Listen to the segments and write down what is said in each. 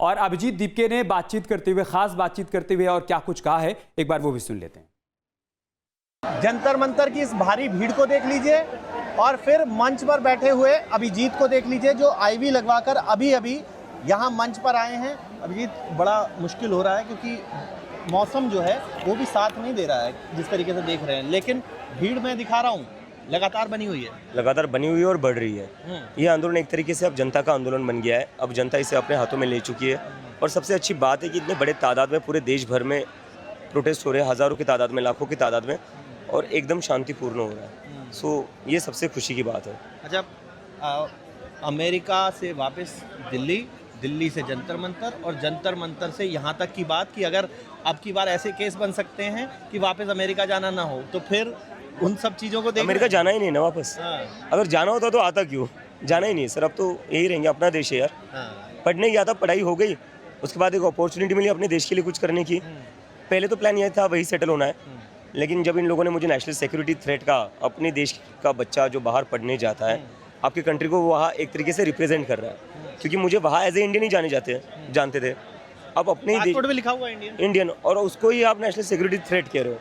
और अभिजीत दीपके ने बातचीत करते हुए, खास बातचीत करते हुए और क्या कुछ कहा है, एक बार वो भी सुन लेते हैं। जंतर मंतर की इस भारी भीड़ को देख लीजिए और फिर मंच पर बैठे हुए अभिजीत को देख लीजिए, जो आईवी लगवाकर अभी अभी यहाँ मंच पर आए हैं। अभिजीत, बड़ा मुश्किल हो रहा है क्योंकि मौसम जो है वो भी साथ नहीं दे रहा है जिस तरीके से देख रहे हैं, लेकिन भीड़ मैं दिखा रहा हूँ लगातार बनी हुई है, लगातार बनी हुई है और बढ़ रही है। ये आंदोलन एक तरीके से अब जनता का आंदोलन बन गया है। अब जनता इसे अपने हाथों में ले चुकी है और सबसे अच्छी बात है कि इतने बड़े तादाद में पूरे देश भर में प्रोटेस्ट हो रहे हैं, हज़ारों की तादाद में, लाखों की तादाद में, और एकदम शांतिपूर्ण हो रहा है। सो ये सबसे खुशी की बात है। अच्छा, अमेरिका से वापस दिल्ली, दिल्ली से जंतर मंतर और जंतर मंतर से यहाँ तक की बात कि अगर अब की बार ऐसे केस बन सकते हैं कि वापस अमेरिका जाना ना हो, तो फिर उन सब चीज़ों को अमेरिका जाना ही नहीं ना वापस। अगर जाना होता तो आता क्यों, जाना ही नहीं सर। अब तो यही रहेंगे, अपना देश है यार। पढ़ने गया था, पढ़ाई हो गई, उसके बाद एक अपॉर्चुनिटी मिली अपने देश के लिए कुछ करने की। पहले तो प्लान यह था वही सेटल होना है, लेकिन जब इन लोगों ने मुझे नेशनल सिक्योरिटी थ्रेट का, अपने देश का बच्चा जो बाहर पढ़ने जाता है, आपकी कंट्री को वहाँ एक तरीके से रिप्रेजेंट कर रहा है, क्योंकि मुझे वहाँ एज ए इंडियन ही जानते थे। अब अपने पासपोर्ट पे लिखा हुआ इंडियन, और उसको ही आप नेशनल सिक्योरिटी थ्रेट कह रहे हो,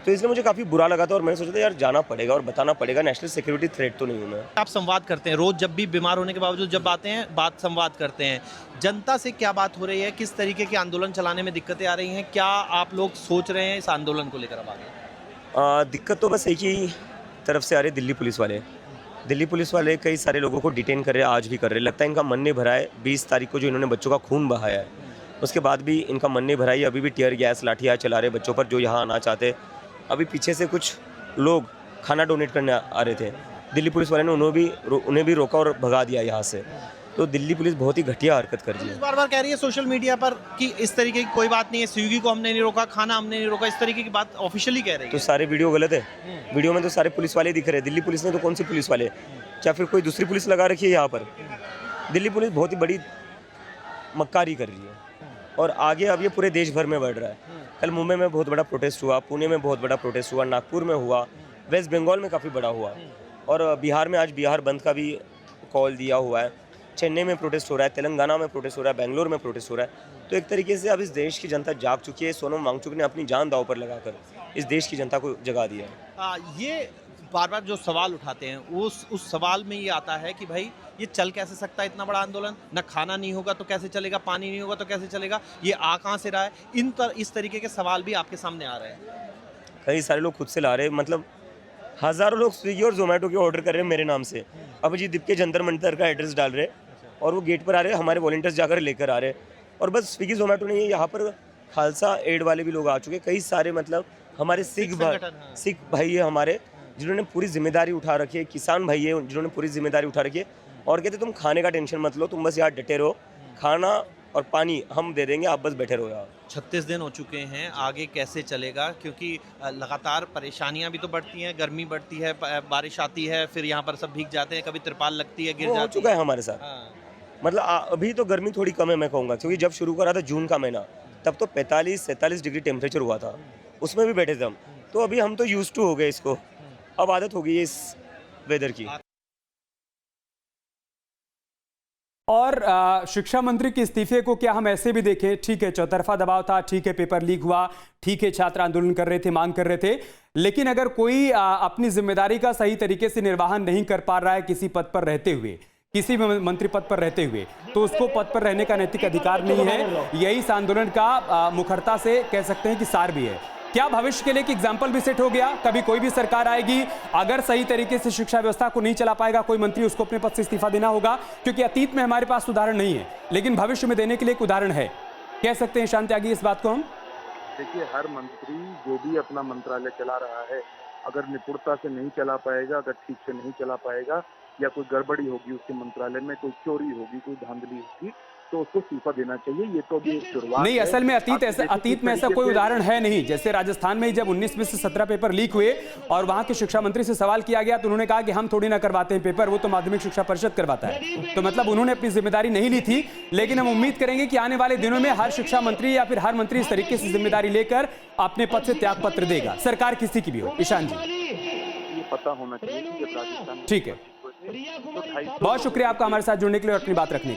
तो इसलिए मुझे काफ़ी बुरा लगा था और मैंने सोचा था यार जाना पड़ेगा और बताना पड़ेगा, नेशनल सिक्योरिटी थ्रेट तो नहीं हूँ मैं। आप संवाद करते हैं रोज, जब भी बीमार होने के बावजूद जब आते हैं, बात संवाद करते हैं, जनता से क्या बात हो रही है, किस तरीके के आंदोलन चलाने में दिक्कतें आ रही हैं, क्या आप लोग सोच रहे हैं इस आंदोलन को लेकर? अब आगे दिक्कत तो बस एक ही तरफ से आ रही है, दिल्ली पुलिस वाले। दिल्ली पुलिस वाले कई सारे लोगों को डिटेन कर रहे हैं, आज भी कर रहे हैं। लगता है इनका मन नहीं भरा है। 20 तारीख को जो इन्होंने बच्चों का खून बहाया है, उसके बाद भी इनका मन नहीं भरा है। अभी भी टीयर गैस, लाठियाँ चला रहे बच्चों पर जो यहाँ आना चाहते। अभी पीछे से कुछ लोग खाना डोनेट करने आ रहे थे, दिल्ली पुलिस वाले ने उन्हें भी रोका और भगा दिया यहाँ से। तो दिल्ली पुलिस बहुत ही घटिया हरकत कर रही है। बार बार कह रही है सोशल मीडिया पर कि इस तरीके की कोई बात नहीं है, स्विगी को हमने नहीं रोका, खाना हमने नहीं रोका, इस तरीके की बात ऑफिशियली कह रही है। तो सारे वीडियो गलत है। वीडियो में तो सारे पुलिस वाले दिख रहे हैं। दिल्ली पुलिस ने तो कौन सी पुलिस वाले, क्या फिर कोई दूसरी पुलिस लगा रखी है यहाँ पर? दिल्ली पुलिस बहुत ही बड़ी मक्कारी कर रही है और आगे अब ये पूरे देश भर में बढ़ रहा है। कल मुंबई में बहुत बड़ा प्रोटेस्ट हुआ, पुणे में बहुत बड़ा प्रोटेस्ट हुआ, नागपुर में हुआ, वेस्ट बंगाल में काफ़ी बड़ा हुआ, और बिहार में आज बिहार बंद का भी कॉल दिया हुआ है। चेन्नई में प्रोटेस्ट हो रहा है, तेलंगाना में प्रोटेस्ट हो रहा है, बेंगलोर में प्रोटेस्ट हो रहा है। तो एक तरीके से अब इस देश की जनता जाग चुकी है। सोनम वांगचुक ने अपनी जान दांव पर लगाकर इस देश की जनता को जगा दिया है। ये बार बार जो सवाल उठाते हैं उस सवाल में ये आता है कि भाई ये चल कैसे सकता है इतना बड़ा आंदोलन, ना खाना नहीं होगा तो कैसे चलेगा, पानी नहीं होगा तो कैसे चलेगा, ये आ कहाँ से रहा है? इस तरीके के सवाल भी आपके सामने आ रहे हैं। कई सारे लोग खुद से ला रहे हैं, मतलब हज़ारों लोग स्विगी और जोमेटो के ऑर्डर कर रहे हैं मेरे नाम से। अभिजीत दीपके जंतर मंतर का एड्रेस डाल रहे और वो गेट पर आ रहे हैं, हमारे वॉलंटियर्स जाकर लेकर आ रहे हैं। और बस स्विगी जोमेटो नहीं है, यहाँ पर खालसा एड वाले भी लोग आ चुके हैं, कई सारे, मतलब हमारे सिख भाई है हमारे, जिन्होंने पूरी जिम्मेदारी उठा रखी है। किसान भाई है जिन्होंने पूरी जिम्मेदारी उठा रखी है और कहते तुम खाने का टेंशन मत लो, तुम बस यहाँ डटे रहो, खाना और पानी हम दे देंगे, आप बस बैठे रहो यार। 36 दिन हो चुके हैं, आगे कैसे चलेगा? क्योंकि लगातार परेशानियां भी तो बढ़ती हैं, गर्मी बढ़ती है, बारिश आती है, फिर यहाँ पर सब भीग जाते हैं, कभी तिरपाल लगती है, गिर जाती है। हो चुका है हमारे साथ। मतलब अभी तो गर्मी थोड़ी कम है मैं कहूँगा, क्योंकि जब शुरू करा था जून का महीना, तब तो 45-47 डिग्री टेम्परेचर हुआ था, उसमें भी बैठे थे हम। तो अभी हम तो यूज्ड टू हो गए इसको, अब आदत हो गई है इस वेदर की। और शिक्षा मंत्री के इस्तीफे को क्या हम ऐसे भी देखें? ठीक है, चौतरफा दबाव था, ठीक है, पेपर लीक हुआ, ठीक है, छात्र आंदोलन कर रहे थे, मांग कर रहे थे, लेकिन अगर कोई अपनी जिम्मेदारी का सही तरीके से निर्वहन नहीं कर पा रहा है किसी पद पर रहते हुए, किसी भी मंत्री पद पर रहते हुए, तो उसको पद पर रहने का नैतिक अधिकार नहीं है। यही इस आंदोलन का मुखरता से कह सकते हैं कि सार भी है। क्या भविष्य के लिए एक एग्जाम्पल भी सेट हो गया? कभी कोई भी सरकार आएगी, अगर सही तरीके से शिक्षा व्यवस्था को नहीं चला पाएगा कोई मंत्री, उसको अपने पद से इस्तीफा देना होगा, क्योंकि अतीत में हमारे पास उदाहरण नहीं है, लेकिन भविष्य में देने के लिए एक उदाहरण है। कह सकते हैं शांति त्यागी इस बात को हम? देखिए, हर मंत्री जो भी अपना मंत्रालय चला रहा है, अगर निपुणता से नहीं चला पाएगा, अगर ठीक से नहीं चला पाएगा, या कोई गड़बड़ी होगी उसके मंत्रालय में, कोई चोरी होगी, कोई धांधली होगी, तो उसको इस्तीफा देना चाहिए। ये तो अभी शुरुआत नहीं, असल में अतीत में ऐसा कोई उदाहरण है नहीं। जैसे राजस्थान में जब 19 में से 17 पेपर लीक हुए और वहां के शिक्षा मंत्री से सवाल किया गया, तो उन्होंने कहा कि हम थोड़ी ना करवाते हैं पेपर, वो तो माध्यमिक शिक्षा परिषद करवाता है। तो मतलब उन्होंने अपनी जिम्मेदारी नहीं ली थी, लेकिन हम उम्मीद करेंगे कि आने वाले दिनों में हर शिक्षा मंत्री या फिर हर मंत्री इस तरीके से जिम्मेदारी लेकर अपने पद से त्याग पत्र देगा, सरकार किसी की भी हो। ईशान जी, ये पता होना चाहिए कि जब राजस्थान, ठीक है, बहुत शुक्रिया आपका हमारे साथ जुड़ने के लिए और अपनी बात रखने के लिए।